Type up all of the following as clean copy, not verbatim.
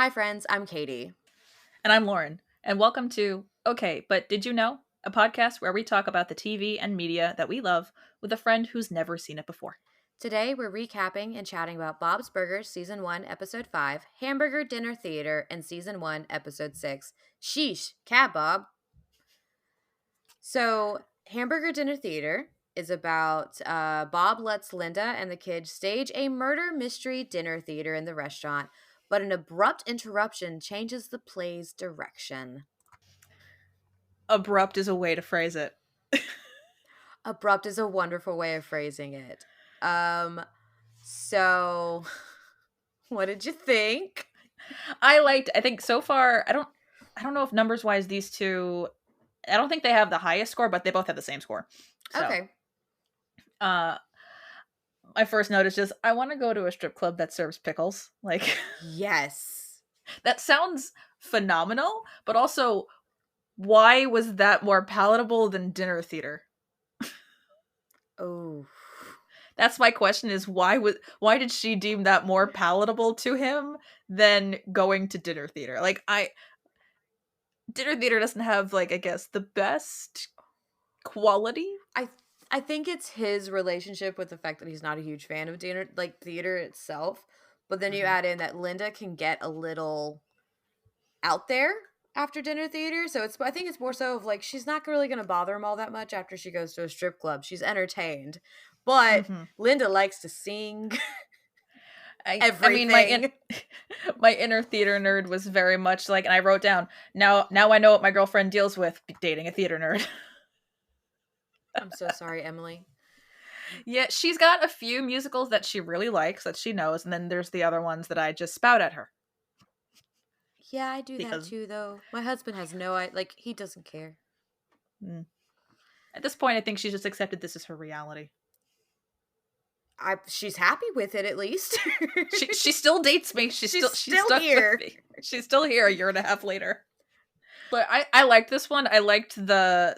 Hi, friends. I'm Katie. And I'm Lauren. And welcome to Okay, but Did You Know? A podcast where we talk about the TV and media that we love with a friend who's never seen it before. Today, we're recapping and chatting about Bob's Burgers Season 1, Episode 5, Hamburger Dinner Theater, and Season 1, Episode 6, Sheesh, Cab Bob. So, Hamburger Dinner Theater is about Bob lets Linda and the kids stage a murder mystery dinner theater in the restaurant, but an abrupt interruption changes the play's direction. Abrupt is a way to phrase it. Abrupt is a wonderful way of phrasing it. So what did you think? I think so far, I don't know if numbers wise these two, I don't think they have the highest score, but they both have the same score. So, Okay. my first note is just, I want to go to a strip club that serves pickles. Like, Yes. that sounds phenomenal, but also, why was that more palatable than dinner theater? Oh. That's my question is why did she deem that more palatable to him than going to dinner theater? Dinner theater doesn't have I guess the best quality. I think it's his relationship with the fact that he's not a huge fan of dinner theater itself. But then you Mhm. add in that Linda can get a little out there after dinner theater. So I think it's more so of she's not really gonna bother him all that much after she goes to a strip club. She's entertained. But Mhm. Linda likes to sing I mean everything. my inner theater nerd was very much and I wrote down now I know what my girlfriend deals with dating a theater nerd. I'm so sorry, Emily. Yeah, she's got a few musicals that she really likes that she knows, and then there's the other ones that I just spout at her Yeah, I do that because too, though. My husband has he doesn't care. mm, at this point I think she's just accepted this as her reality. She's happy with it at least. She still dates me. She's She's still stuck with here. me. She's still here a year and a half later. But I liked this one. I liked I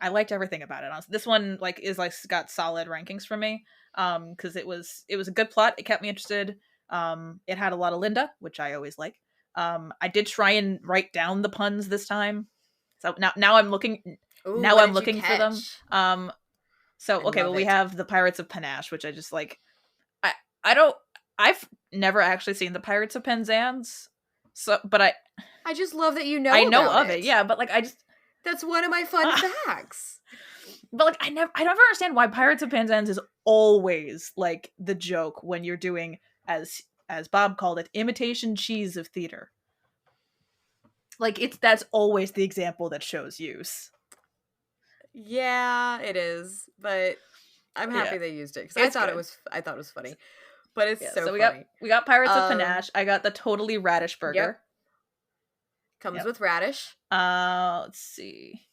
liked everything about it. Honestly. This one is got solid rankings from me. Because it was a good plot. It kept me interested. It had a lot of Linda, which I always like. I did try and write down the puns this time. So now I'm looking Ooh, now what I'm did you looking for them. catch? So I okay, well love we it. have the Pirates of Panache, which I just like. I don't. I've never actually seen the Pirates of Penzance, so but I just love that you I know know about of it. it. Yeah, but I just. That's one of my fun facts. But I never understand why Pirates of Penzance is always the joke when you're doing as Bob called it imitation cheese of theater. That's always the example that shows use. Yeah, it is, but I'm Yeah, happy they used it because it's good. I thought it was funny, but it's Yeah, so so funny. we got Pirates of Um, Panache. I got the totally radish yep, burger. comes Yep. with radish. Let's see.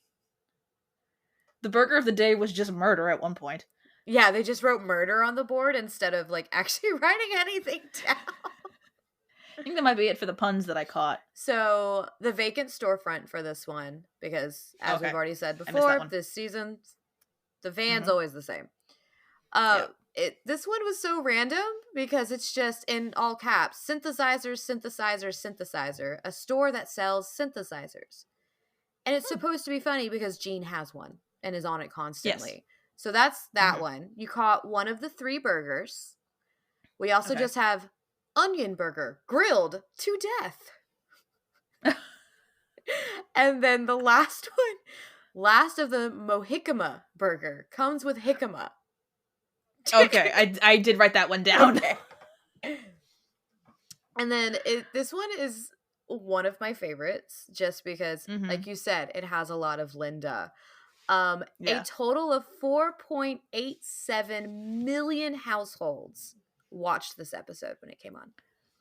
The burger of the day was just murder at one point. Yeah, they just wrote murder on the board instead of actually writing anything down. I think that might be it for the puns that I caught. So the vacant storefront for this one, because as we've Okay, already said I missed that before, one. this season the van's Mm-hmm. always the same. Yeah. This one was so random because it's just in all caps: synthesizer, synthesizer, synthesizer. A store that sells synthesizers, and it's Hmm. supposed to be funny because Gene has one and is on it Yes. constantly. So that's that Mm-hmm. one. You caught one of the 3 burgers. We also Okay. just have onion burger grilled to death. And then the last one, last of the Mohikama burger, comes with jicama. Okay, I did write that one down. Okay. And then this one is one of my favorites just because, Mm-hmm. like you said, it has a lot of Linda. A Yeah. total of 4.87 million households watched this episode when it came on.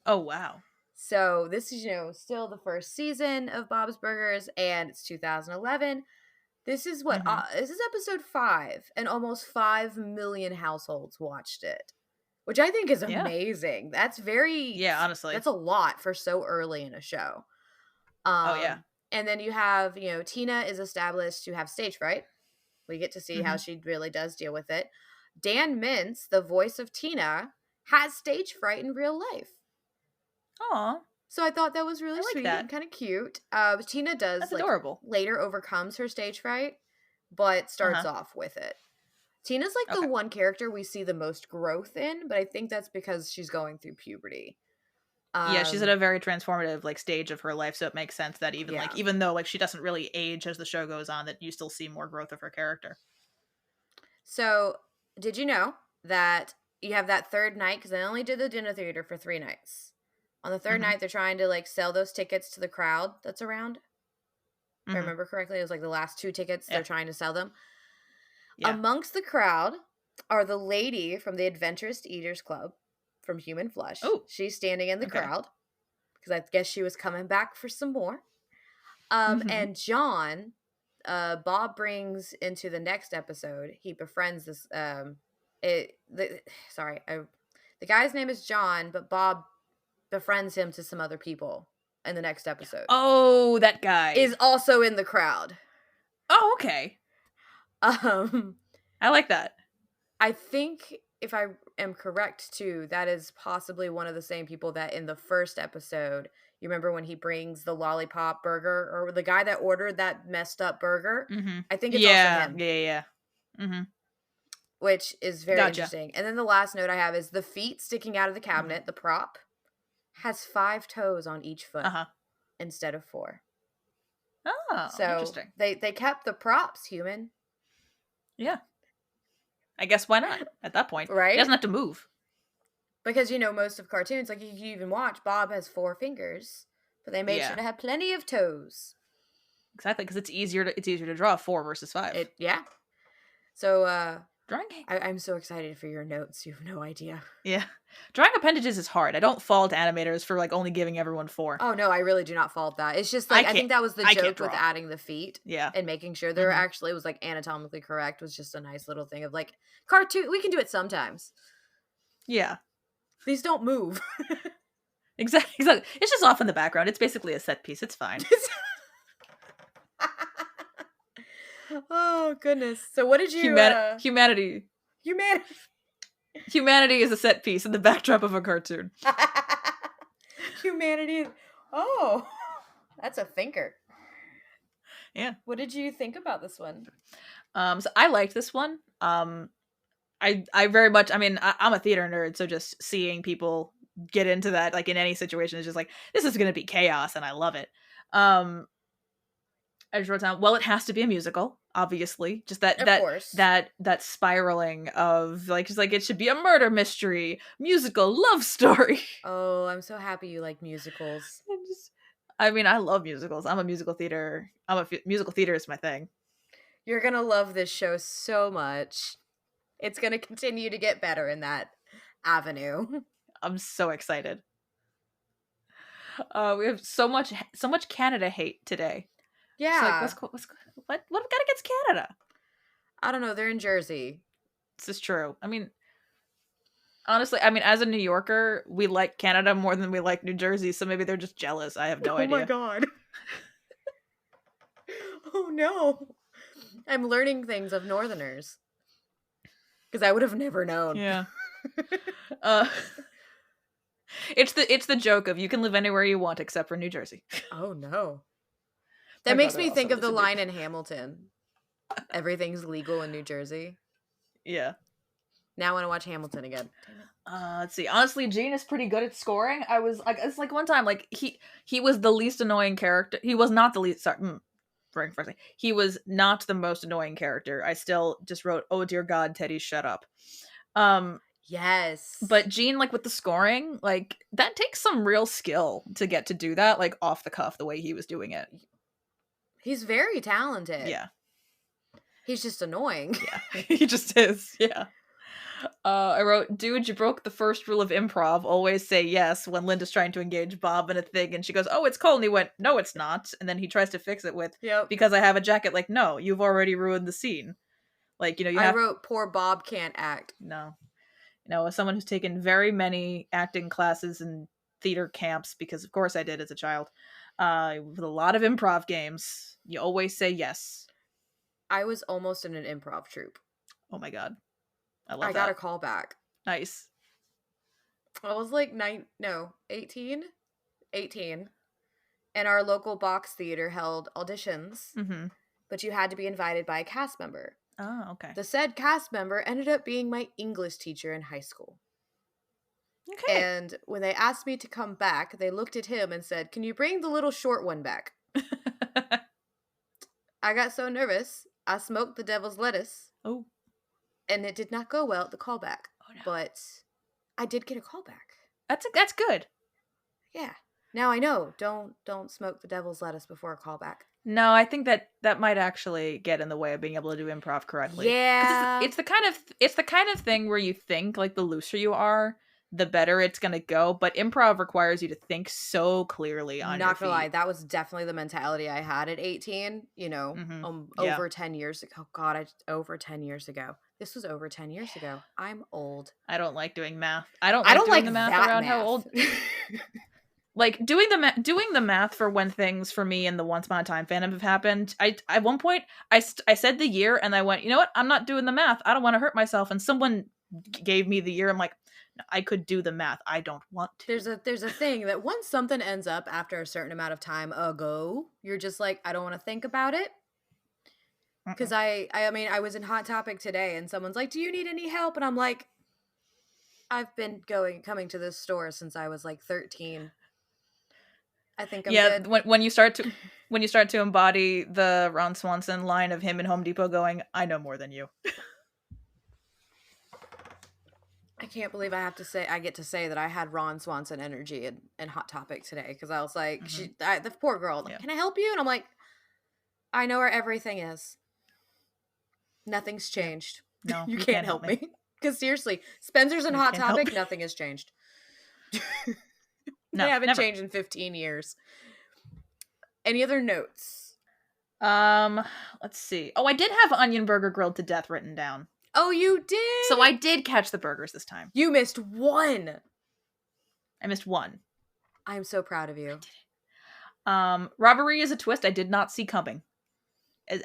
Oh wow. So this is, still the first season of Bob's Burgers, and it's 2011. This is Mm-hmm. this is episode 5, and almost 5 million households watched it, which I think is Yeah. amazing. Yeah. Honestly. That's a lot for so early in a show. Oh yeah. And then you have, Tina is established to have stage fright. We get to see how Mm-hmm. she really does deal with it. Dan Mintz, the voice of Tina, has stage fright in real life. Aw, So I thought that was I really like sweet and that. kind of cute. Tina does That's like adorable. later overcomes her stage fright, but starts Uh-huh. off with it. Tina's like the Okay. one character we see the most growth in, but I think that's because she's going through puberty. Yeah, she's at Um, a very transformative like stage of her life, so it makes sense that yeah. even though like she doesn't really age as the show goes on, that you still see more growth of her character. So did you know that you have that third night? Because they only did the dinner theater for 3 nights. On the third Mm-hmm. night, they're trying to like sell those tickets to the crowd that's around. If I Mm-hmm. remember correctly, it was like the last 2 tickets they're Yeah. trying to sell them. Yeah. Amongst the crowd are the lady from the Adventurous Eaters Club from Human Flesh. Oh, She's standing in the okay. crowd because I guess she was coming back for some more. Mm-hmm. And John, Bob brings into the next episode. He befriends this. Sorry, the guy's name is John, but Bob befriends him to some other people in the next episode. Oh, that guy. Is also in the crowd. Oh, okay. Um, I like that. I think if I am correct too, that is possibly one of the same people that in the first episode, you remember when he brings the lollipop burger or the guy that ordered that messed up burger? Mm-hmm. I think it's also Yeah. him, Yeah. Mm-hmm. which is very Gotcha. interesting. And then the last note I have is the feet sticking out of the Mm-hmm. cabinet, the prop, has 5 toes on each foot Uh-huh. instead of 4. Oh, So interesting. they kept the props human, Yeah. I guess why not? At that point, he right? doesn't have to move. Because most of cartoons, like you even watch, Bob has 4 fingers, but they made sure Yeah, to have plenty of toes. exactly. Because it's easier to draw 4 versus 5. Yeah. So Drawing, I'm so excited for your notes. You have no idea. yeah, drawing appendages is hard. I don't fault animators for like only giving everyone 4. Oh no, I really do not fault that. It's just like I think that was the I can't joke with draw. adding the feet Yeah. and making sure they're Mhm. actually, it was like anatomically correct, was just a nice little thing of like cartoon. We can do it sometimes. Yeah. These don't move. Exactly. Exactly. It's just off in the background. It's basically a set piece. It's fine. Oh goodness. So what did you Humanity. humanity Humanity is a set piece in the backdrop of a cartoon. humanity oh that's a thinker. Yeah. What did you think about this one? So I liked this one. I very much. I mean, I'm a theater nerd, so just seeing people get into that, like in any situation, is just like this is gonna be chaos, and I love it. I just wrote down. Well, it has to be a musical, obviously. Just Of course. that spiraling of like, just like it should be a murder mystery, musical, love story. Oh, I'm so happy you like musicals. I mean, I love musicals. I'm a musical theater. Musical theater is my thing. You're gonna love this show so much. It's gonna continue to get better in that avenue. I'm so excited. We have so much Canada hate today. Just like Yeah. what got against Canada? I don't know, they're in Jersey. This is true. I mean, honestly, I mean, as a New Yorker, we like Canada more than we like New Jersey, so maybe they're just jealous. I have no idea. Oh my god. Oh no. I'm learning things of Northerners. Because I would have never known. Yeah. It's the joke of you can live anywhere you want except for New Jersey. Oh no. My That makes brother me also think of the lives in New- line in Hamilton. Everything's legal in New Jersey. Yeah. Now I want to watch Hamilton again. Let's see. Honestly, Gene is pretty good at scoring. I was like, it's like one time, like he was the least annoying character. He was not the least. Sorry, brain for a second. He was not the most annoying character. I still just wrote, "Oh dear God, Teddy, shut up." Yes. But Gene, like with the scoring, like that takes some real skill to get to do that, like off the cuff, the way he was doing it. He's very talented. Yeah. He's just annoying. Yeah. He just is. Yeah. I wrote, dude, you broke the first rule of improv. Always say yes when Linda's trying to engage Bob in a thing. And she goes, oh, it's cold. And he went, no, it's not. And then he tries to fix it with, Yep. because I have a jacket. Like, no, you've already ruined the scene. Like, you I wrote, poor Bob can't act. No. As someone who's taken very many acting classes and theater camps, because of course I did as a child, with a lot of improv games, you always say yes. I was almost in an improv troupe. Oh my God. I love that. I got a call back. Nice. I was like 18. 18, and our local box theater held auditions, but you had to be invited by a cast member. Oh, okay. The said cast member ended up being my English teacher in high school. Okay. And when they asked me to come back, they looked at him and said, "Can you bring the little short one back?" I got so nervous, I smoked the devil's lettuce. Oh. And it did not go well at the callback. Oh, no. But I did get a callback. That's good. Yeah. Now I know. Don't smoke the devil's lettuce before a callback. No, I think that might actually get in the way of being able to do improv correctly. Yeah. It's the kind of thing where you think like the looser you are, the better it's gonna go. But improv requires you to think so clearly on your Not feet. gonna lie, that was definitely the mentality I had at 18. Yeah. Over 10 years ago. Oh God, over 10 years ago. This was over 10 years ago. I'm old. I don't like doing math. I don't like doing the math around how old. Like doing the math for when things for me and the Once Upon a Time fandom have happened. At one point I said the year and I went, you know what? I'm not doing the math. I don't want to hurt myself. And someone gave me the year. I'm like, no, I could do the math. I don't want to. There's a thing that once something ends up after a certain amount of time ago, you're just like, I don't want to think about it. Because I mean, I was in Hot Topic today and someone's like, "Do you need any help?" And I'm like, I've been coming to this store since I was like 13. I think I'm good. When you start to embody the Ron Swanson line of him in Home Depot going, "I know more than you." I can't believe I get to say that I had Ron Swanson energy in Hot Topic today, because I was like, the poor girl, like, "Can I help you?" And I'm like, I know where everything is. Nothing's changed. No, you can't help me. Because seriously, Spencer's in Hot Topic, nothing has changed. They haven't changed in 15 years. Any other notes? Let's see. Oh, I did have onion burger grilled to death written down. Oh, you did? So I did catch the burgers this time. You missed one. I missed one. I'm so proud of you. I did it. Robbery is a twist I did not see coming.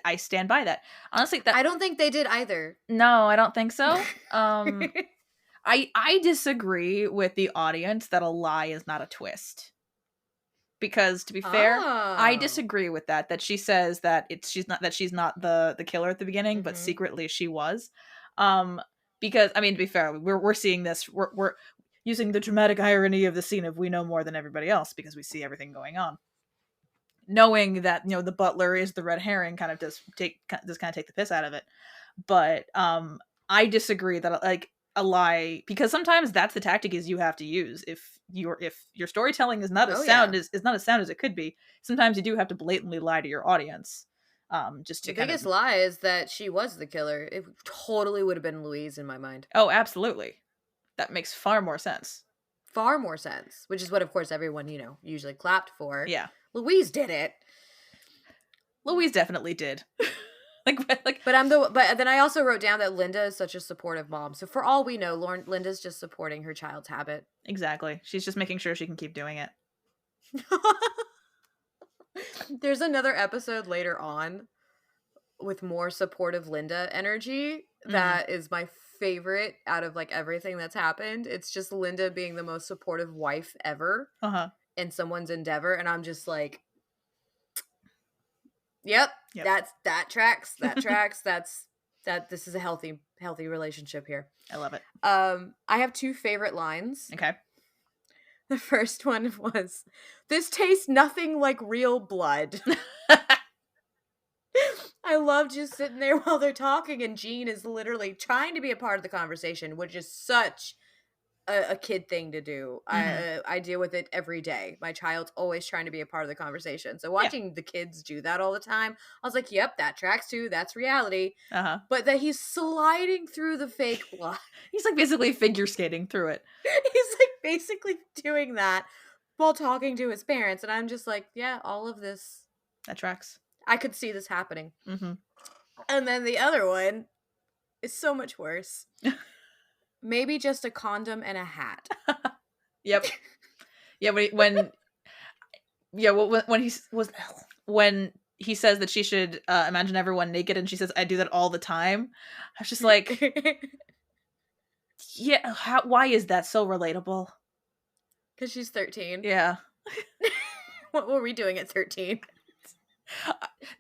I stand by that. Honestly, I don't think they did either. No, I don't think so. I disagree with the audience that a lie is not a twist. Because to be fair, I disagree with that. That she says that she's not the killer at the beginning, but secretly she was. Because I mean, to be fair, we're seeing this. We're using the dramatic irony of the scene of we know more than everybody else because we see everything going on. Knowing that the butler is the red herring kind of does kind of take the piss out of it. But I disagree that like a lie, because sometimes that's the tactic is you have to use if your storytelling is not as sound as it could be. Sometimes you do have to blatantly lie to your audience. Just to the biggest lie is that she was the killer. It totally would have been Louise in my mind. Oh, absolutely. That makes far more sense. Far more sense, which is what, of course, everyone usually clapped for. Yeah, Louise did it. Louise definitely did. But then I also wrote down that Linda is such a supportive mom. So for all we know, Linda's just supporting her child's habit. Exactly. She's just making sure she can keep doing it. There's another episode later on with more supportive Linda energy that is my favorite out of like everything that's happened. It's just Linda being the most supportive wife ever in someone's endeavor, and I'm just like, Yep. That tracks. This is a healthy relationship here. I love it. I have two favorite lines. Okay. The first one was, "This tastes nothing like real blood." I love just sitting there while they're talking, and Jean is literally trying to be a part of the conversation, which is such a kid thing to do. I deal with it every day. My child's always trying to be a part of the conversation. So watching the kids do that all the time, I was like, yep, that tracks too. That's reality. But that he's sliding through the fake blood. He's like basically figure skating through it. He's like basically doing that while talking to his parents. And I'm just like, yeah, all of this. That tracks. I could see this happening. And then the other one is so much worse. Maybe just a condom and a hat. Yep. Yeah, when he says that she should imagine everyone naked, and she says, "I do that all the time." I was just like, yeah, why is that so relatable? Because she's 13. Yeah. What were we doing at 13?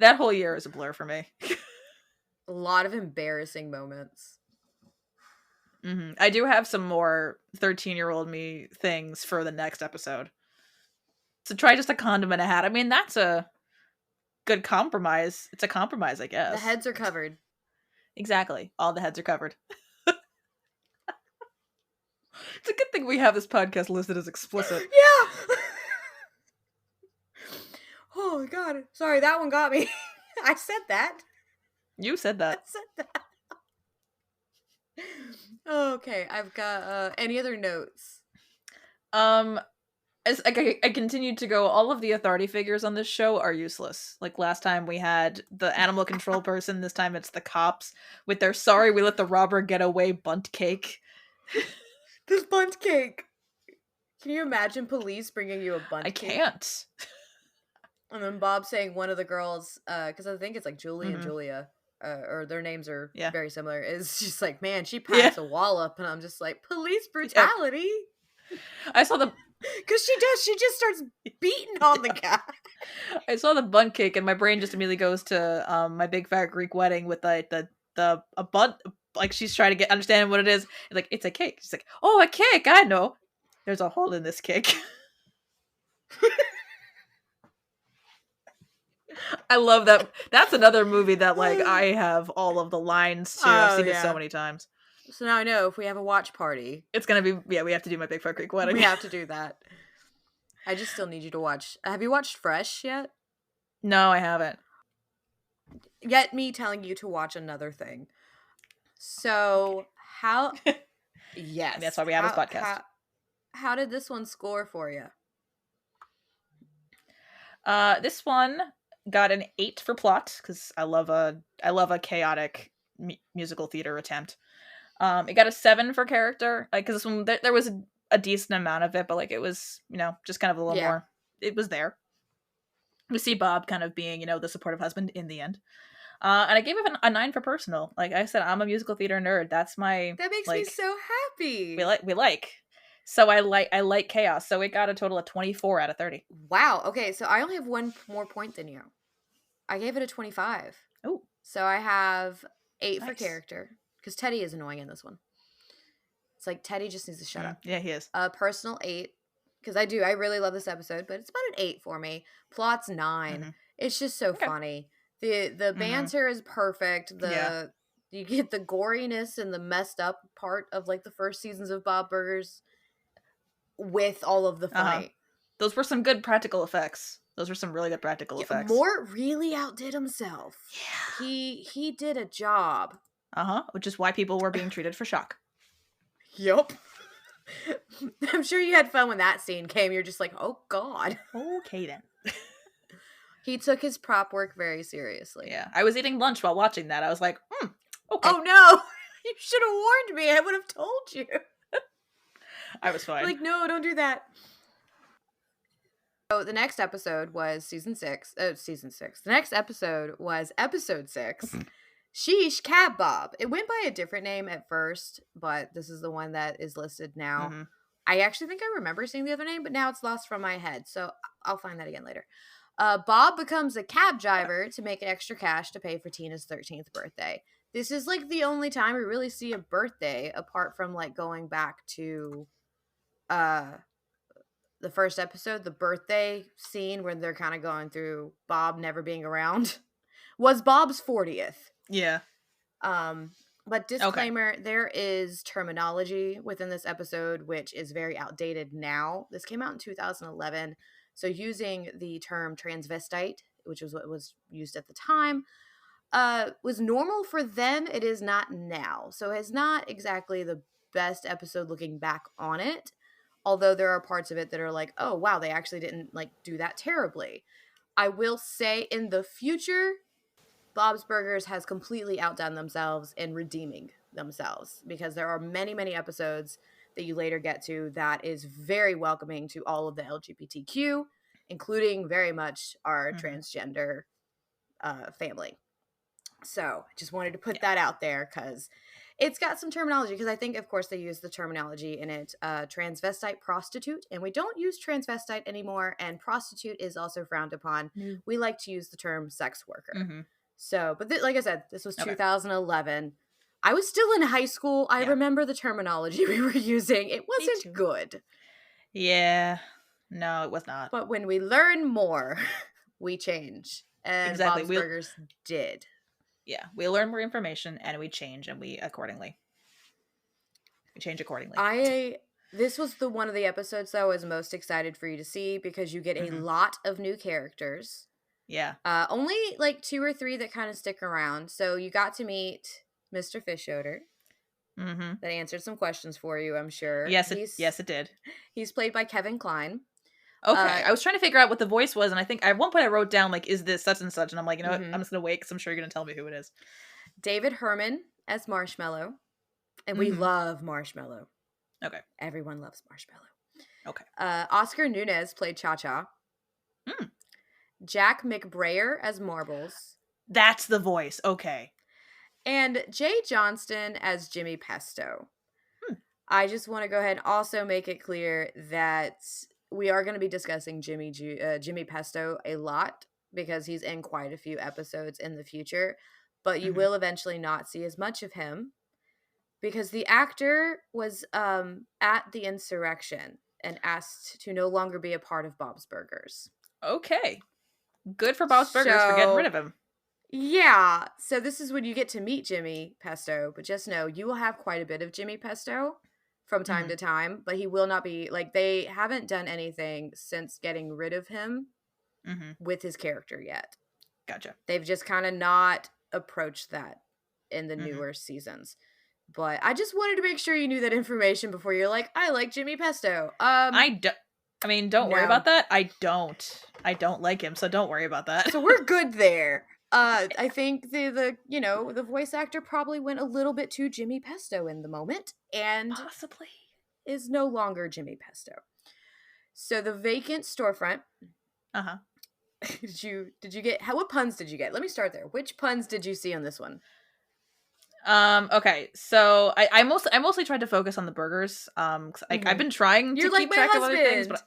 That whole year is a blur for me. A lot of embarrassing moments. I do have some more 13-year-old me things for the next episode. So try just a condom and a hat. I mean, that's a good compromise. It's a compromise, I guess. The heads are covered. Exactly. All the heads are covered. It's a good thing we have this podcast listed as explicit. Yeah. Oh my god. Sorry, that one got me. I said that. You said that. I said that. Okay, I've got any other notes? As I continue to go, all of the authority figures on this show are useless. Like last time we had the animal control person, this time it's the cops with their sorry we let the robber get away bunt cake. This bunt cake. Can you imagine police bringing you a bunt cake? I can't. And then Bob saying one of the girls, because I think it's like Julie and Julia, or their names are very similar, is just like, man, she packs a wallop. And I'm just like, police brutality? Yeah. I saw the... Because she does. She just starts beating on the guy. I saw the bunt cake and my brain just immediately goes to My Big Fat Greek Wedding with a bunt. Like she's trying to understand what it is. Like, it's a cake. She's like, oh, a cake. I know. There's a hole in this cake. I love that. That's another movie that like I have all of the lines to. I've seen it so many times. So now I know if we have a watch party, it's gonna be we have to do My Big Fat Greek Wedding. We have to do that. I just still need you to watch. Have you watched Fresh yet? No, I haven't. Yet me telling you to watch another thing. So how? Yes, that's why we have this podcast. How did this one score for you? This one got an 8 for plot because I love a chaotic musical theater attempt. It got a 7 for character, like because this one there was a decent amount of it, but like it was just kind of a little more. It was there. We see Bob kind of being the supportive husband in the end, and I gave it a 9 for personal. Like I said, I'm a musical theater nerd. That makes me so happy. We like. So I like chaos. So it got a total of 24 out of 30. Wow. Okay, so I only have one more point than you. I gave it a 25. Oh. So I have 8 for character. Because Teddy is annoying in this one. It's like Teddy just needs to shut up. Yeah, he is. Personal 8. Because I really love this episode, but it's about an 8 for me. Plot's 9. It's just so funny. The banter is perfect. You get the goriness and the messed up part of like the first seasons of Bob Burgers with all of the funny. Those were some good practical effects. Those were some really good practical effects. Mort really outdid himself. Yeah. He did a job. Which is why people were being treated for shock. Yup. I'm sure you had fun when that scene came. You're just like, oh God. Okay then. He took his prop work very seriously. Yeah. I was eating lunch while watching that. I was like, okay. Oh no. You should have warned me. I would have told you. I was fine. Like, no, don't do that. So the next episode was season 6. The next episode was episode 6. Sheesh, Cab Bob. It went by a different name at first, but this is the one that is listed now. I actually think I remember seeing the other name, but now it's lost from my head, so I'll find that again later. Bob becomes a cab driver to make extra cash to pay for Tina's 13th birthday. This is like the only time we really see a birthday, apart from like going back to the first episode, the birthday scene where they're kind of going through Bob never being around, was Bob's 40th. Yeah. But disclaimer, there is terminology within this episode which is very outdated now. This came out in 2011, so using the term transvestite, which was what was used at the time, was normal for then. It is not now. So it's not exactly the best episode looking back on it. Although there are parts of it that are like, oh, wow, they actually didn't like do that terribly. I will say in the future, Bob's Burgers has completely outdone themselves in redeeming themselves, because there are many, many episodes that you later get to that is very welcoming to all of the LGBTQ, including very much our transgender family. So I just wanted to put that out there, because It's got some terminology because I think, of course, they use the terminology in it. Transvestite, prostitute, and we don't use transvestite anymore. And prostitute is also frowned upon. No. We like to use the term sex worker. Mm-hmm. So, but like I said, this was Okay. 2011. I was still in high school. I Yeah. remember the terminology we were using. It wasn't good. Yeah. No, it was not. But when we learn more, we change. And Exactly. Bob's Burgers did. Yeah, we learn more information and we change, and we change accordingly. This was the one of the episodes that I was most excited for you to see because you get a lot of new characters. Yeah. Only like 2 or 3 that kind of stick around. So you got to meet Mr. Fischoeder. That answered some questions for you, I'm sure. Yes, it did. He's played by Kevin Kline. Okay, I was trying to figure out what the voice was, and I think at one point I wrote down, like, is this such and such? And I'm like, you know what? I'm just going to wait because I'm sure you're going to tell me who it is. David Herman as Marshmallow. And we love Marshmallow. Okay. Everyone loves Marshmallow. Okay. Oscar Nunez played Cha-Cha. Jack McBrayer as Marbles. That's the voice. Okay. And Jay Johnston as Jimmy Pesto. I just want to go ahead and also make it clear that we are going to be discussing Jimmy Pesto a lot because he's in quite a few episodes in the future, but you will eventually not see as much of him because the actor was at the insurrection and asked to no longer be a part of Bob's Burgers. Okay. Good for Bob's Burgers for getting rid of him. Yeah. So this is when you get to meet Jimmy Pesto, but just know you will have quite a bit of Jimmy Pesto from time to time, but he will not be, like, they haven't done anything since getting rid of him with his character yet. Gotcha. They've just kind of not approached that in the newer seasons. But I just wanted to make sure you knew that information before you're like, I like Jimmy Pesto. Don't worry about that. I don't like him, so don't worry about that. So we're good there. I think the voice actor probably went a little bit too Jimmy Pesto in the moment and possibly is no longer Jimmy Pesto. So the vacant storefront. Did you get what puns did you get? Let me start there. Which puns did you see on this one? Okay, so I mostly tried to focus on the burgers. 'Cause I've been trying to keep track of other things, but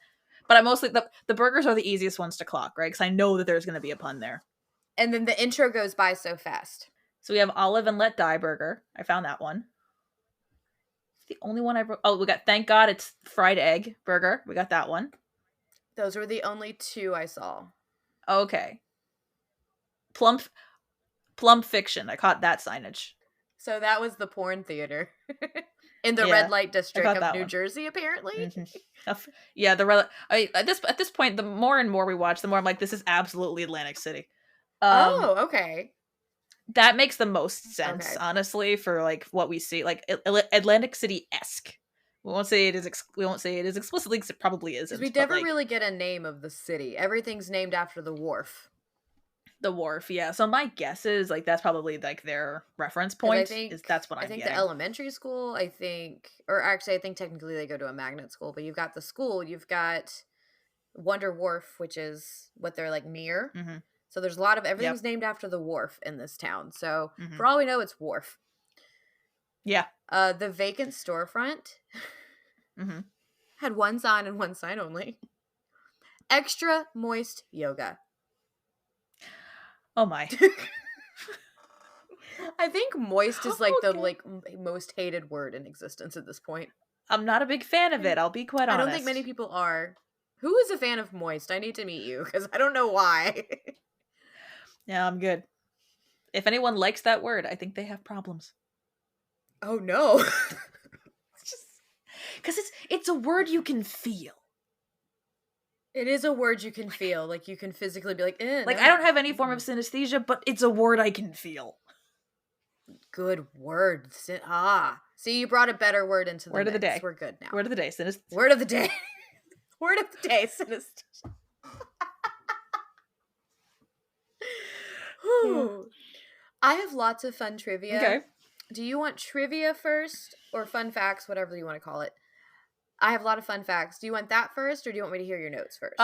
I mostly the burgers are the easiest ones to clock, right? Because I know that there's going to be a pun there. And then the intro goes by so fast. So we have Olive and Let Die burger. I found that one. It's the only one I wrote. Oh, we got Thank God It's Fried Egg burger. We got that one. Those were the only 2 I saw. Okay. Plump Fiction. I caught that signage. So that was the porn theater in the red light district of New Jersey, apparently. Yeah, at this point, the more and more we watch, the more I'm like, this is absolutely Atlantic City. Okay. That makes the most sense, honestly, for like what we see, like Atlantic City-esque. We won't say it is explicitly, because it probably isn't. We never really get a name of the city. Everything's named after the wharf. The wharf, yeah. So my guess is like that's probably like their reference point. That's what I'm getting. The elementary school, I think technically they go to a magnet school, but you've got the school, you've got Wonder Wharf, which is what they're like near. So there's a lot of everything's named after the wharf in this town. So for all we know, it's wharf. Yeah. The vacant storefront had one sign and one sign only. Extra moist yoga. Oh my. I think moist is like the most hated word in existence at this point. I'm not a big fan of it. I'll be quite honest. I don't think many people are. Who is a fan of moist? I need to meet you because I don't know why. Yeah, I'm good. If anyone likes that word, I think they have problems. Oh no. Because it's a word you can feel. It is a word you can feel. Like you can physically be like, like, no. I don't have any form of synesthesia, but it's a word I can feel. Good word. See, you brought a better word into the word mix. Of the day. We're good now. Word of the day. Word of the day. Word of the day. Synesthesia. I have lots of fun trivia. Okay. Do you want trivia first or fun facts, whatever you want to call it? I have a lot of fun facts. Do you want that first or do you want me to hear your notes first?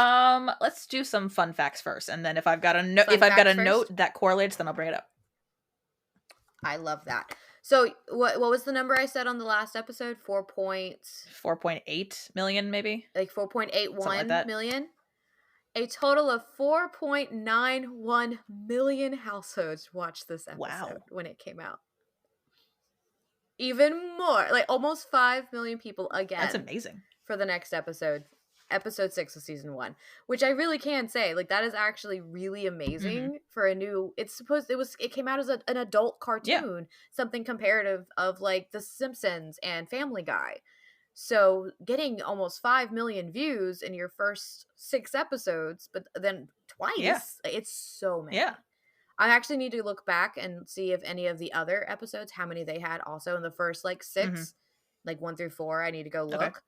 Let's do some fun facts first, and then if I've got a note that correlates, then I'll bring it up. I love that. So what was the number I said on the last episode? 4.8 million, maybe something like 4.81 that. million. A total of 4.91 million households watched this episode Wow, when it came out. Even more, like almost 5 million people that's again amazing. for the next episode. Episode 6 of season 1, which I really can say, like, that is actually really amazing for a new. It came out as an adult Yeah. cartoon, something comparative of like The Simpsons and Family Guy. So getting almost 5 million views in your first 6 episodes, but then Yeah. twice, it's so many. Yeah. I actually need to look back and see if any of the other episodes, how many they had also in the first like 6, like 1 through 4. I need to go Okay. look.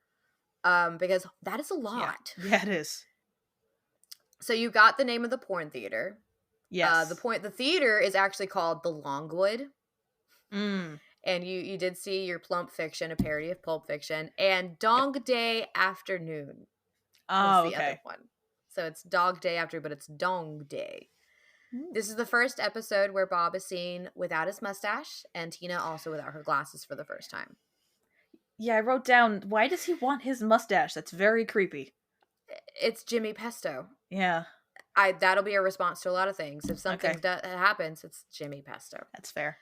Because that is a Yeah. lot. Yeah, it is. So you got the name of the porn theater. Yes. The theater is actually called the Longwood. Mm. And you did see your Plump Fiction, a parody of Pulp Fiction, and Dong Day Afternoon was Oh, the other okay. one. So it's Dog Day After, but it's Dong Day. Mm. This is the first episode where Bob is seen without his mustache, and Tina also without her glasses for the first time. Yeah, I wrote down, why does he want his mustache? That's very creepy. It's Jimmy Pesto. Yeah. That'll be a response to a lot of things. If something happens, it's Jimmy Pesto. That's fair.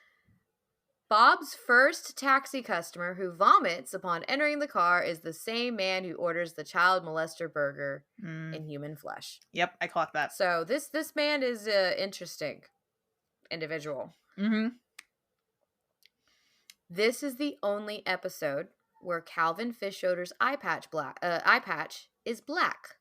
Bob's first taxi customer who vomits upon entering the car is the same man who orders the child molester burger in human flesh. Yep, I clocked that. So this man is an interesting individual. This is the only episode where Calvin Fischoeder's eye patch is black,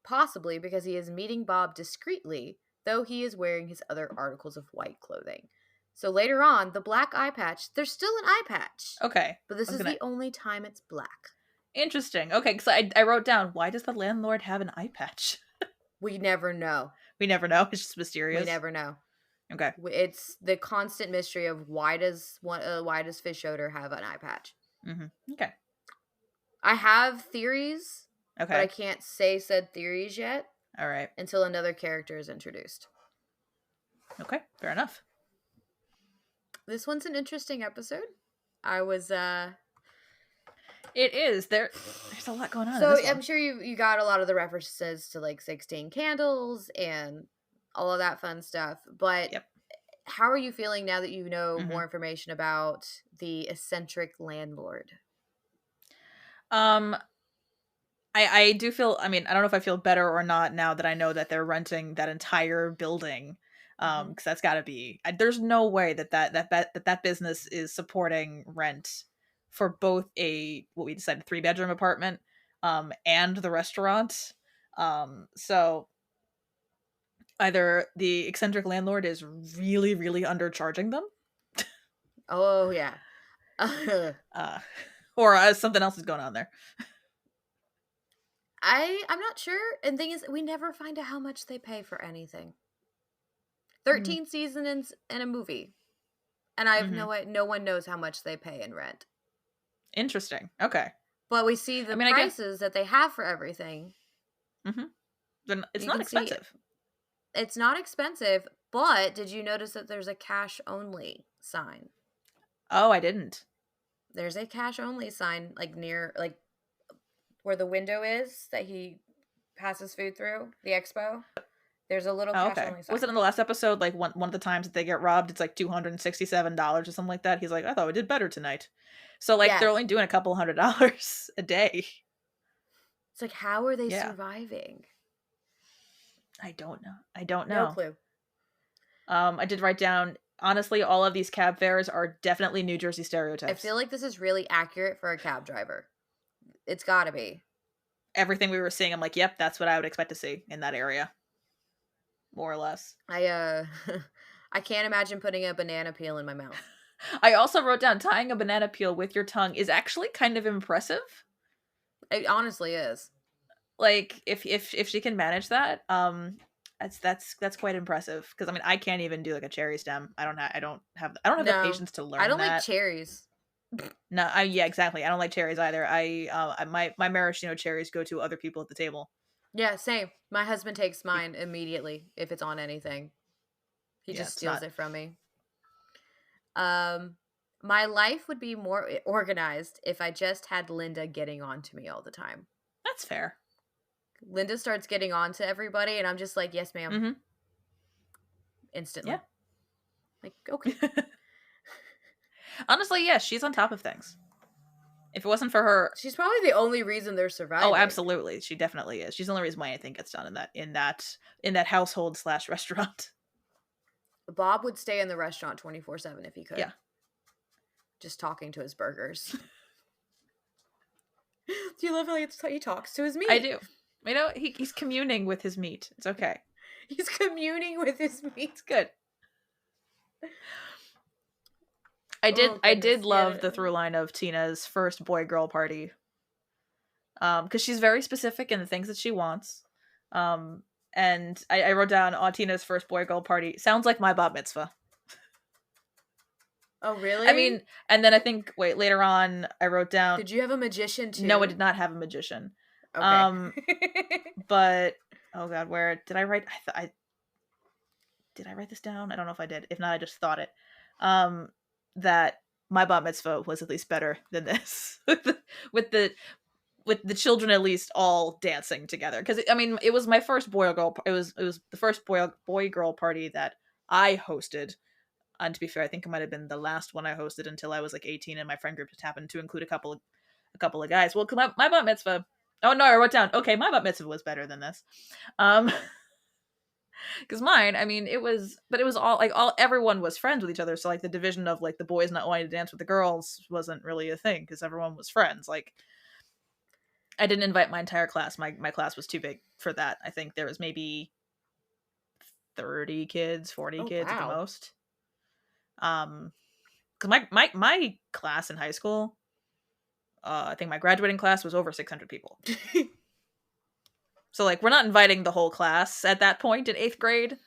possibly because he is meeting Bob discreetly, though he is wearing his other articles of white clothing. So later on, the black eye patch, there's still an eye patch. Okay. But this is the only time it's black. Interesting. Okay, because I wrote down, why does the landlord have an eye patch? We never know. We never know. It's just mysterious. We never know. Okay. It's the constant mystery of why does Fischoeder have an eye patch? Okay. I have theories, okay, but I can't say said theories yet. All right. Until another character is introduced. Okay, fair enough. This one's an interesting episode. I was It is. There's a lot going on. So I'm sure you got a lot of the references to like 16 Candles and all of that fun stuff. But how are you feeling now that you know more information about the eccentric landlord? I do feel, I mean, I don't know if I feel better or not now that I know that they're renting that entire building. Because that's got to be, there's no way that business is supporting rent for both what we decided 3-bedroom apartment and the restaurant. So either the eccentric landlord is really, really undercharging them. Oh yeah. Or something else is going on there. I'm not sure. And the thing is, we never find out how much they pay for anything. 13 seasons in a movie. And I have no one knows how much they pay in rent. Interesting. Okay. But we see the prices that they have for everything. Then it's not expensive. It's not expensive, but did you notice that there's a cash only sign? Oh, I didn't. There's a cash only sign like near like where the window is that he passes food through, the expo. There's a little cash only sign. Was it in the last episode, like one of the times that they get robbed, it's like $267 or something like that? He's like, I thought we did better tonight. So like they're only doing a couple $100 a day. It's like, how are they surviving? I don't know. No clue. I did write down, honestly, all of these cab fares are definitely New Jersey stereotypes. I feel like this is really accurate for a cab driver. It's gotta be. Everything we were seeing, I'm like, yep, that's what I would expect to see in that area. More or less. I can't imagine putting a banana peel in my mouth. I also wrote down, tying a banana peel with your tongue is actually kind of impressive. It honestly is. Like if she can manage that, that's quite impressive. Because I mean, I can't even do like a cherry stem. I don't have the patience to learn. I don't like cherries. No, yeah, exactly. I don't like cherries either. My maraschino cherries go to other people at the table. Yeah, same. My husband takes mine immediately if it's on anything. He just steals it from me. My life would be more organized if I just had Linda getting on to me all the time. That's fair. Linda starts getting on to everybody, and I'm just like, yes, ma'am. Mm-hmm. Instantly. Yeah. Like, okay. Honestly, yes, she's on top of things. If it wasn't for her, She's probably the only reason they're surviving. oh, absolutely, she definitely is. She's the only reason why anything gets done in that household / restaurant. Bob would stay in the restaurant 24/7 if he could. Yeah. Just talking to his burgers. Do you love how he talks to his meat? I do. He's communing with his meat. It's okay. He's communing with his meat. It's good. I did love the through line of Tina's first boy-girl party. Because she's very specific in the things that she wants. And I wrote down Tina's first boy-girl party. Sounds like my bat mitzvah. Oh, really? I mean, and then I think, later on, I wrote down... Did you have a magician, too? No, I did not have a magician. Okay. But, oh god, where... Did I write... Did I write this down? I don't know if I did. If not, I just thought it. That my bat mitzvah was at least better than this. with the children at least all dancing together. Because, I mean, it was my first boy-girl... It was the first boy-girl party that I hosted. And to be fair, I think it might have been the last one I hosted until I was like 18, and my friend group just happened to include a couple of guys. Well, my bat mitzvah... Oh, no, I wrote down, okay, my bat mitzvah was better than this. Because mine, I mean, it was all, everyone was friends with each other, so, like, the division of, like, the boys not wanting to dance with the girls wasn't really a thing, because everyone was friends. Like, I didn't invite my entire class. My class was too big for that. I think there was maybe 30 kids, 40 kids at the most. Because my class in high school, I think my graduating class was over 600 people. So, like, we're not inviting the whole class at that point in 8th grade.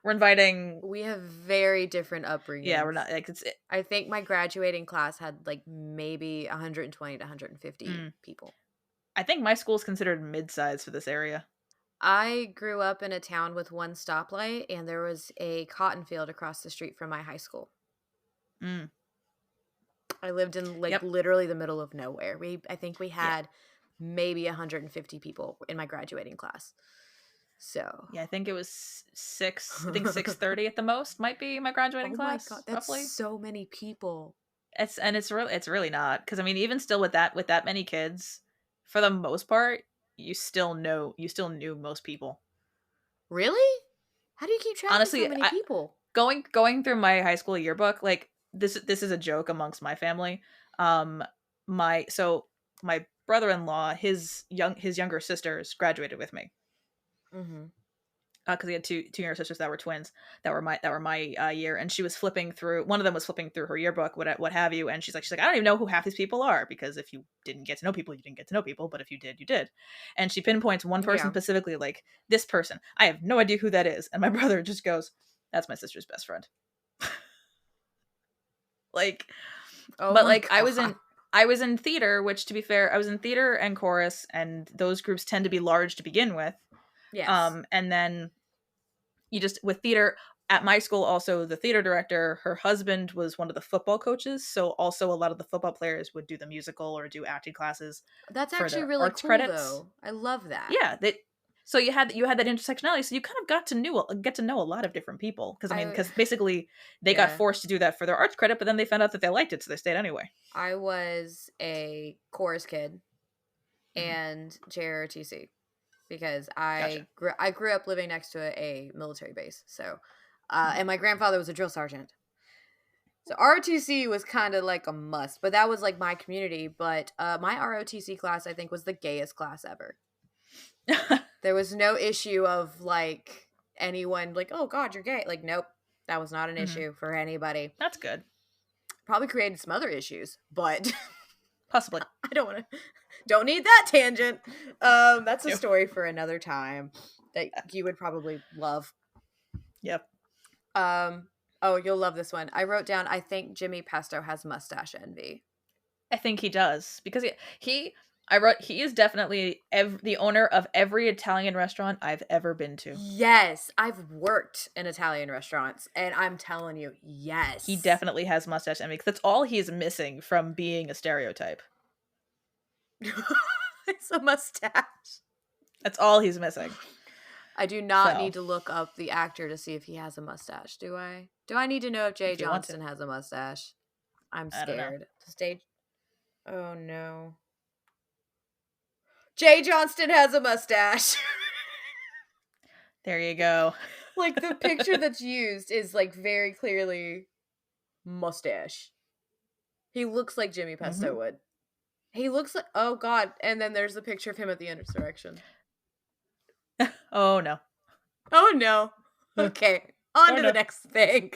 We're inviting... We have very different upbringings. Yeah, we're not... Like, I think my graduating class had, like, maybe 120 to 150 people. I think my school is considered mid-size for this area. I grew up in a town with one stoplight, and there was a cotton field across the street from my high school. I lived in, like, literally the middle of nowhere. I think we had... maybe 150 people in my graduating class. So yeah, I think it was 6:30 at the most might be my graduating class. Oh my god, that's roughly so many people. It's really not, because I mean, even still with that many kids, for the most part, you still knew most people. Really? How do you keep track of so many people? Going through my high school yearbook, like this is a joke amongst my family. My brother-in-law, his younger sisters graduated with me. Because he had two younger sisters that were twins that were my year, and she was flipping through. One of them was flipping through her yearbook, what have you, and she's like, I don't even know who half these people are, because if you didn't get to know people, you didn't get to know people, but if you did, you did. And she pinpoints one person specifically, like, this person. I have no idea who that is, and my brother just goes, "That's my sister's best friend." Like, but like, God. I was in theater, which, to be fair, I was in theater and chorus, and those groups tend to be large to begin with. Yes. And then with theater at my school, also the theater director, her husband was one of the football coaches. So also a lot of the football players would do the musical or do acting classes. That's actually really cool, though. I love that. Yeah. So you had that intersectionality. So you kind of get to know a lot of different people. Because basically they got forced to do that for their arts credit, but then they found out that they liked it, so they stayed anyway. I was a chorus kid and JROTC because I grew up living next to a military base. So, and my grandfather was a drill sergeant. So ROTC was kind of like a must, but that was like my community. But my ROTC class, I think, was the gayest class ever. There was no issue of like anyone like, oh God, you're gay. Like, nope, that was not an issue for anybody. That's good. Probably created some other issues, but possibly. I don't need that tangent. That's a story for another time that you would probably love. Yep. Oh, you'll love this one. I wrote down, I think Jimmy Pesto has mustache envy. I think he does, because he I wrote, he is definitely the owner of every Italian restaurant I've ever been to. Yes, I've worked in Italian restaurants, and I'm telling you, He yes. definitely has mustache envy, because that's all he's missing from being a stereotype. It's a mustache. That's all he's missing. I do not need to look up the actor to see if he has a mustache, do I? Do I need to know if Jay Johnston has a mustache? I'm scared. The stage. Oh no. Jay Johnston has a mustache. There you go. Like, the picture that's used is, like, very clearly mustache. He looks like Jimmy Pesto would. He looks like, oh god, and then there's the picture of him at the insurrection. Oh no. Oh no. Okay, on to the next thing.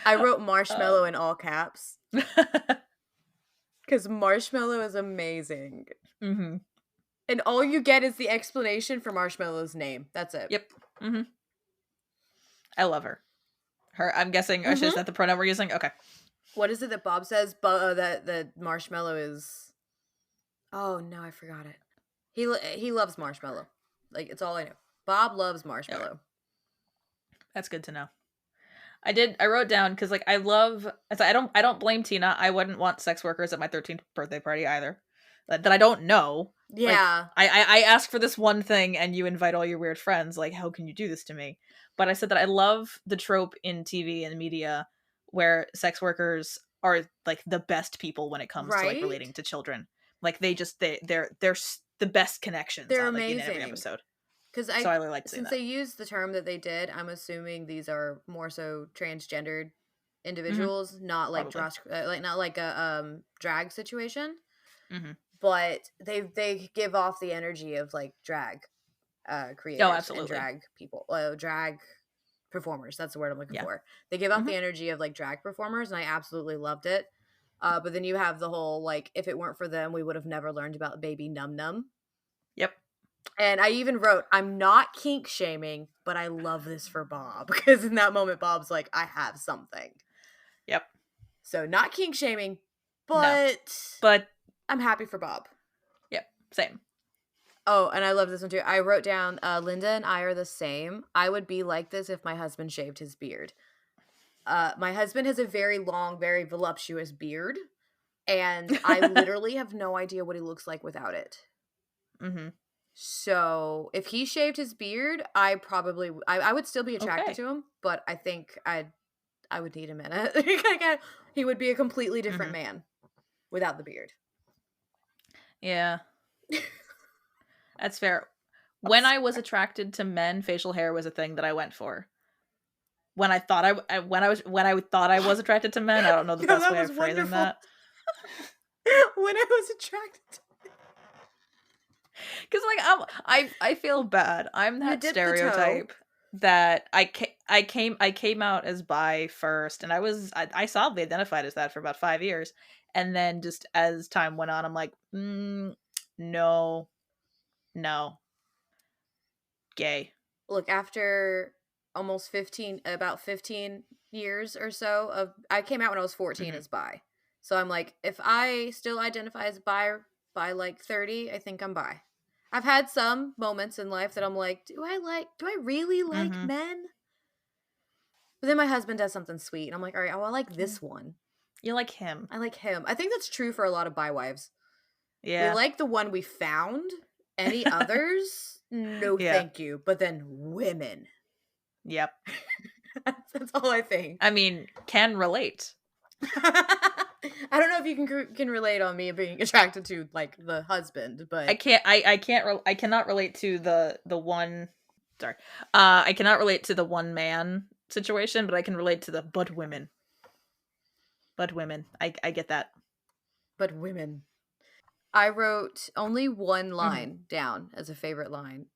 I wrote marshmallow in all caps. Because marshmallow is amazing. Mm-hmm. And all you get is the explanation for Marshmallow's name. That's it. Yep. Mm-hmm. I love her. I'm guessing, is that the pronoun we're using? Okay. What is it that Bob says? That marshmallow is... Oh, no, I forgot it. He loves marshmallow. Like, it's all I know. Bob loves marshmallow. Okay. That's good to know. I wrote down, because, like, I don't blame Tina. I wouldn't want sex workers at my 13th birthday party either. That I don't know. Yeah. Like, I ask for this one thing and you invite all your weird friends. Like, how can you do this to me? But I said that I love the trope in TV and media where sex workers are, like, the best people when it comes to, like, relating to children. Like, they're the best connections. They're amazing. In every episode. Because I really like since they used the term that they did, I'm assuming these are more so transgendered individuals, not like not like a drag situation. Mm-hmm. But they give off the energy of, like, drag creators and drag people, drag performers. That's the word I'm looking for. They give off the energy of, like, drag performers, and I absolutely loved it. But then you have the whole, like, if it weren't for them, we would have never learned about baby Num Num. Yep. And I even wrote, I'm not kink shaming, but I love this for Bob. Because in that moment, Bob's like, I have something. Yep. So not kink shaming, but I'm happy for Bob. Yep. Same. Oh, and I love this one too. I wrote down, Linda and I are the same. I would be like this if my husband shaved his beard. My husband has a very long, very voluptuous beard. And I literally have no idea what he looks like without it. Mm-hmm. So if he shaved his beard, I would still be attracted to him, but I think I would need a minute. He would be a completely different man without the beard. Yeah. That's fair. When I was attracted to men, facial hair was a thing that I went for. When I thought I was attracted to men, I don't know the best way of phrasing that. When I was attracted to men. Because, like, I feel bad. I'm that stereotype that I came out as bi first, and I solidly identified as that for about 5 years, and then just as time went on, I'm like, no, gay. Look, after almost about 15 years or so I came out when I was 14 as bi. So I'm like, if I still identify as bi by like 30, I think I'm bi. I've had some moments in life that I'm like, do I really like men? But then my husband does something sweet, and I'm like, all right, I like this one. You like him. I like him. I think that's true for a lot of bi wives. Yeah. We like the one we found. Any others? No, thank you. But then women. Yep. That's all I think. I mean, can relate. I don't know if you can relate on me being attracted to, like, the husband, but I cannot relate to the one. Sorry, I cannot relate to the one man situation, but I can relate to the but women. But women, I get that. But women. I wrote only one line down as a favorite line.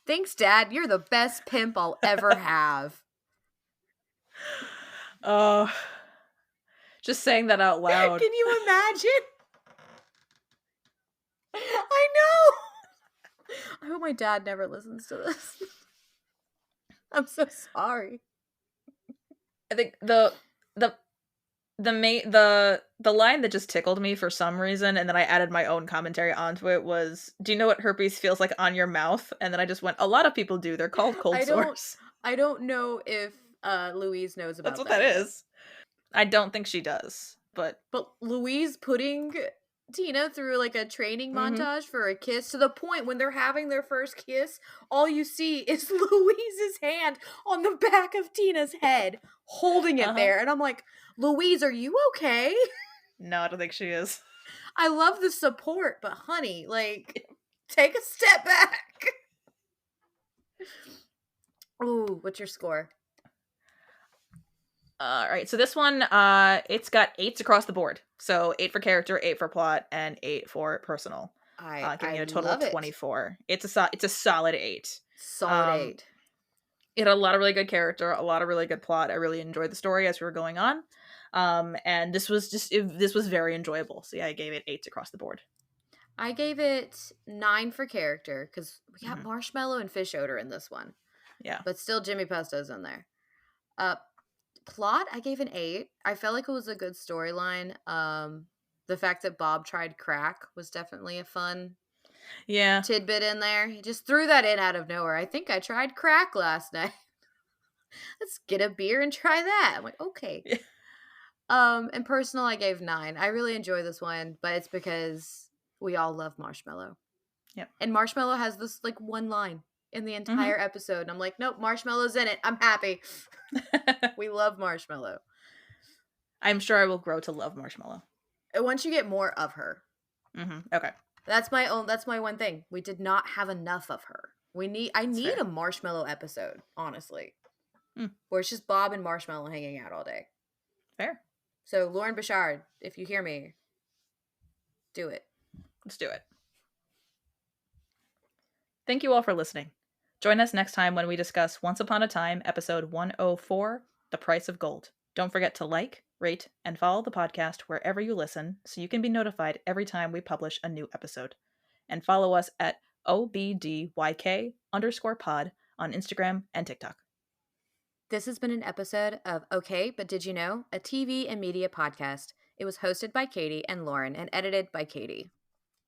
Thanks, Dad. You're the best pimp I'll ever have. Oh. Just saying that out loud. Can you imagine? I know. I hope my dad never listens to this. I'm so sorry. I think the The line that just tickled me for some reason, and then I added my own commentary onto it was, "Do you know what herpes feels like on your mouth?" And then I just went, "A lot of people do. They're called cold I don't sores." I don't know if Louise knows That's about what that that yet. is. I don't think she does, but But Louise putting Tina through like a training mhm. montage for a kiss to the point when they're having their first kiss, all you see is Louise's hand on the back of Tina's head, holding it Uh-huh. there. And I'm like, Louise, are you okay? No, I don't think she is. I love the support, but honey, like, take a step back. Ooh, what's your score? All right, so this one, it's got 8s across the board. So 8 for character, 8 for plot, and 8 for personal, giving I it a total of love it. 24. It's a solid 8. Solid Um, 8. it had a lot of really good character, a lot of really good plot. I really enjoyed the story as we were going on, and this was very enjoyable. So yeah, I gave it 8s across the board. I gave it 9 for character because we got Hmm. marshmallow and fish odor in this one, Yeah. but still Jimmy Pesto's in there. Uh, Plot, I gave an 8. I felt like it was a good storyline. The fact that Bob tried crack was definitely a fun Yeah. tidbit in there. He just threw that in out of nowhere. I think I tried crack last night. Let's get a beer and try that. I'm like, okay. Yeah. And personal, I gave 9. I really enjoy this one, but it's because we all love Marshmallow. Yep. And Marshmallow has this like one line in the Hmm. entire episode. And I'm like, nope, Marshmallow's in it. I'm happy. We love Marshmallow. I'm sure I will grow to love Marshmallow. And once you get more of her, Okay. that's my one thing. We did not have enough of her. I That's need fair. a Marshmallow episode, honestly. Mm, Where it's just Bob and Marshmallow hanging out all day. fair. So Lauren Bouchard, if you hear me, do it. Let's do it. Thank you all for listening. Join us next time when we discuss Once Upon a Time, episode 104, The Price of Gold. Don't forget to like, rate, and follow the podcast wherever you listen so you can be notified every time we publish a new episode. And follow us at OBDYK_pod on Instagram and TikTok. This has been an episode of Okay, But Did You Know? A TV and media podcast. It was hosted by Katie and Lauren and edited by Katie.